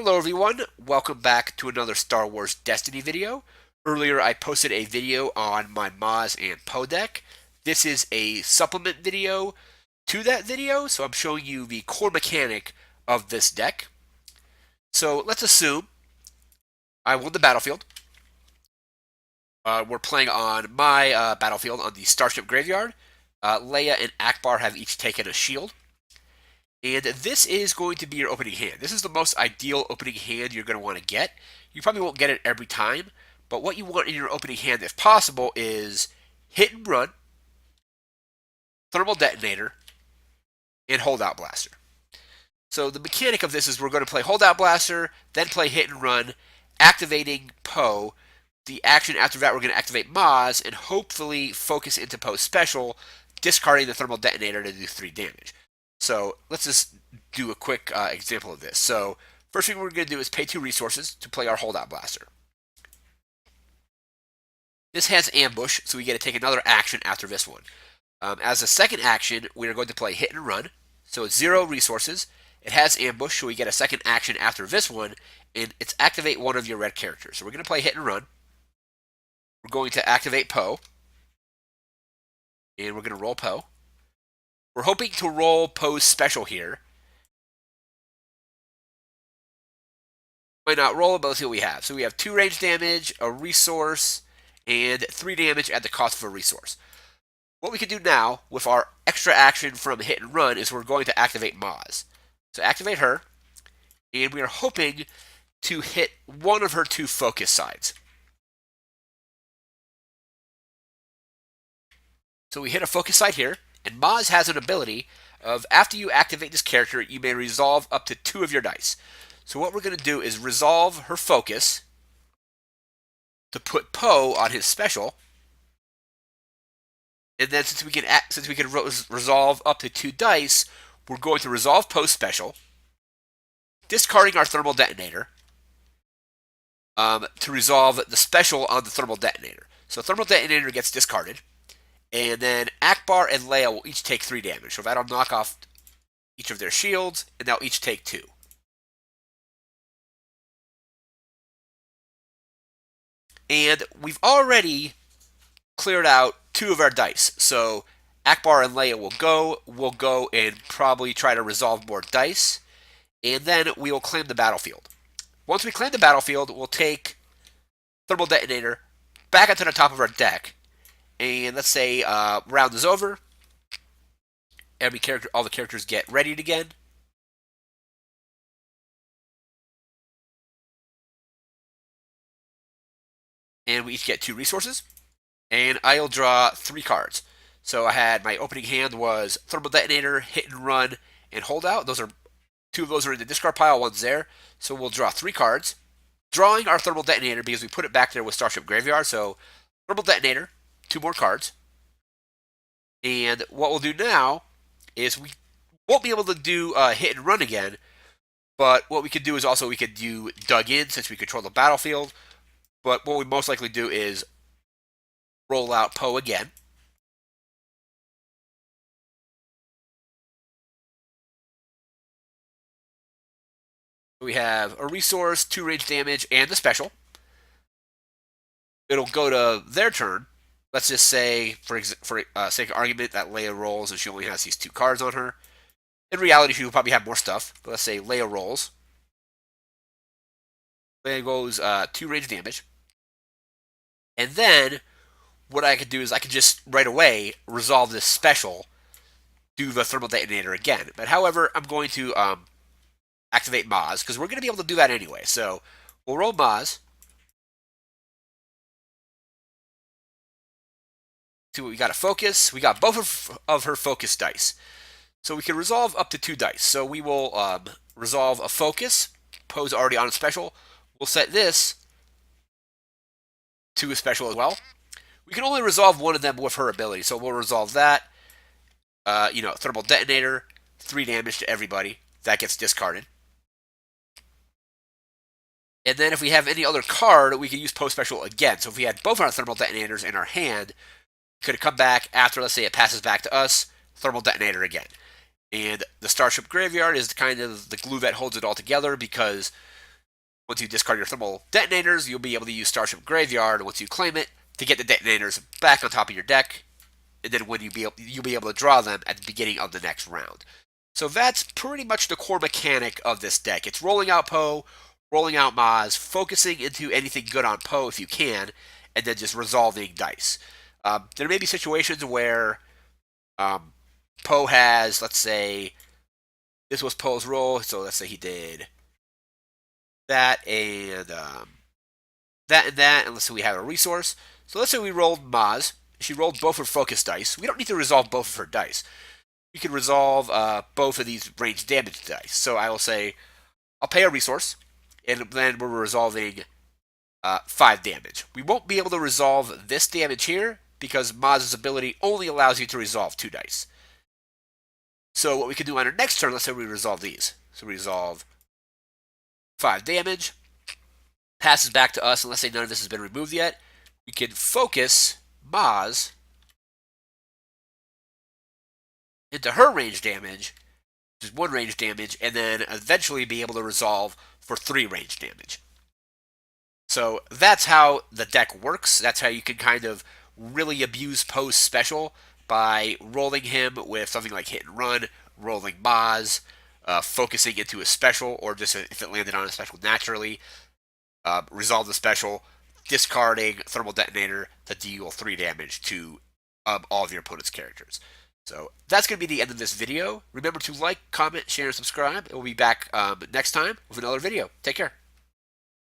Hello everyone, welcome back to another Star Wars Destiny video. Earlier I posted a video on my Maz and Poe deck. This is a supplement video to that video, so I'm showing you the core mechanic of this deck. So let's assume I won the battlefield. We're playing on my battlefield on the Starship Graveyard. Leia and Akbar have each taken a shield. And this is going to be your opening hand. This is the most ideal opening hand you're going to want to get. You probably won't get it every time, but what you want in your opening hand, if possible, is Hit and Run, Thermal Detonator, and Holdout Blaster. So the mechanic of this is we're going to play Holdout Blaster, then play Hit and Run, activating Poe. The action after that, we're going to activate Maz, and hopefully focus into Poe's special, discarding the Thermal Detonator to do 3 damage. So let's just do a quick example of this. So first thing we're going to do is pay 2 resources to play our Holdout Blaster. This has Ambush, so we get to take another action after this one. As a second action, we are going to play Hit and Run. So it's 0 resources. It has Ambush, so we get a second action after this one, and it's activate one of your red characters. So we're going to play Hit and Run. We're going to activate Poe, and we're going to roll Poe. We're hoping to roll Poe's special here. Might not roll it, but let's see what we have. So we have 2 range damage, a resource, and 3 damage at the cost of a resource. What we can do now with our extra action from Hit and Run is we're going to activate Maz. So activate her, and we are hoping to hit one of her 2 focus sides. So we hit a focus side here, and Maz has an ability of after you activate this character, you may resolve up to 2 of your dice. So what we're going to do is resolve her focus to put Poe on his special, and then since we can resolve up to 2 dice, we're going to resolve Poe's special, discarding our Thermal Detonator to resolve the special on the Thermal Detonator. So Thermal Detonator gets discarded. And then Akbar and Leia will each take 3 damage. So that'll knock off each of their shields, and they'll each take 2. And we've already cleared out 2 of our dice. So Akbar and Leia will go and probably try to resolve more dice. And then we will claim the battlefield. Once we claim the battlefield, we'll take Thermal Detonator back onto the top of our deck. And let's say round is over. All the characters get readied again. And we each get 2 resources. And I'll draw 3 cards. So I had my opening hand was Thermal Detonator, Hit and Run, and Holdout. 2 of those are in the discard pile, 1's there. So we'll draw 3 cards. Drawing our Thermal Detonator because we put it back there with Starship Graveyard. So Thermal Detonator, 2 more cards. And what we'll do now is we won't be able to do Hit and Run again, but what we could do is also we could do Dug In since we control the battlefield. But what we most likely do is roll out Poe again. We have a resource, 2 range damage, and the special. It'll go to their turn. Let's just say, for sake of argument, that Leia rolls and she only has these 2 cards on her. In reality, she will probably have more stuff. But let's say Leia rolls. Leia goes 2 range damage. And then, what I could do is I could just, right away, resolve this special, do the Thermal Detonator again. But however, I'm going to activate Maz, because we're going to be able to do that anyway. So, we'll roll Maz. See what we got a focus. We got both of her focus dice. So we can resolve up to 2 dice. So we will resolve a focus. Poe's already on a special. We'll set this to a special as well. We can only resolve one of them with her ability. So we'll resolve that. Thermal Detonator, 3 damage to everybody. That gets discarded. And then if we have any other card, we can use Poe special again. So if we had both our Thermal Detonators in our hand, could come back after, let's say, it passes back to us, Thermal Detonator again. And the Starship Graveyard is kind of the glue that holds it all together because Once you discard your Thermal Detonators, you'll be able to use Starship Graveyard once you claim it to get the Detonators back on top of your deck, and then when you'll be able to draw them at the beginning of the next round. So that's pretty much the core mechanic of this deck. It's rolling out Poe, rolling out Maz, focusing into anything good on Poe if you can, and then just resolving dice. There may be situations where Poe has, let's say, this was Poe's roll, so let's say he did that and that, and let's say we have a resource. So let's say we rolled Maz. She rolled both her focus dice. We don't need to resolve both of her dice. We can resolve both of these range damage dice. So I will say, I'll pay a resource, and then we're resolving 5 damage. We won't be able to resolve this damage here because Maz's ability only allows you to resolve 2 dice. So what we can do on our next turn, let's say we resolve these. So we resolve 5 damage, passes back to us, and let's say none of this has been removed yet. We can focus Maz into her range damage, which is 1 range damage, and then eventually be able to resolve for 3 range damage. So that's how the deck works. That's how you can kind of really abuse Poe's special by rolling him with something like Hit and Run, rolling Maz, focusing into a special, or just if it landed on a special naturally, resolve the special, discarding Thermal Detonator to deal 3 damage to all of your opponent's characters. So that's going to be the end of this video. Remember to like, comment, share, and subscribe. And we'll be back next time with another video. Take care.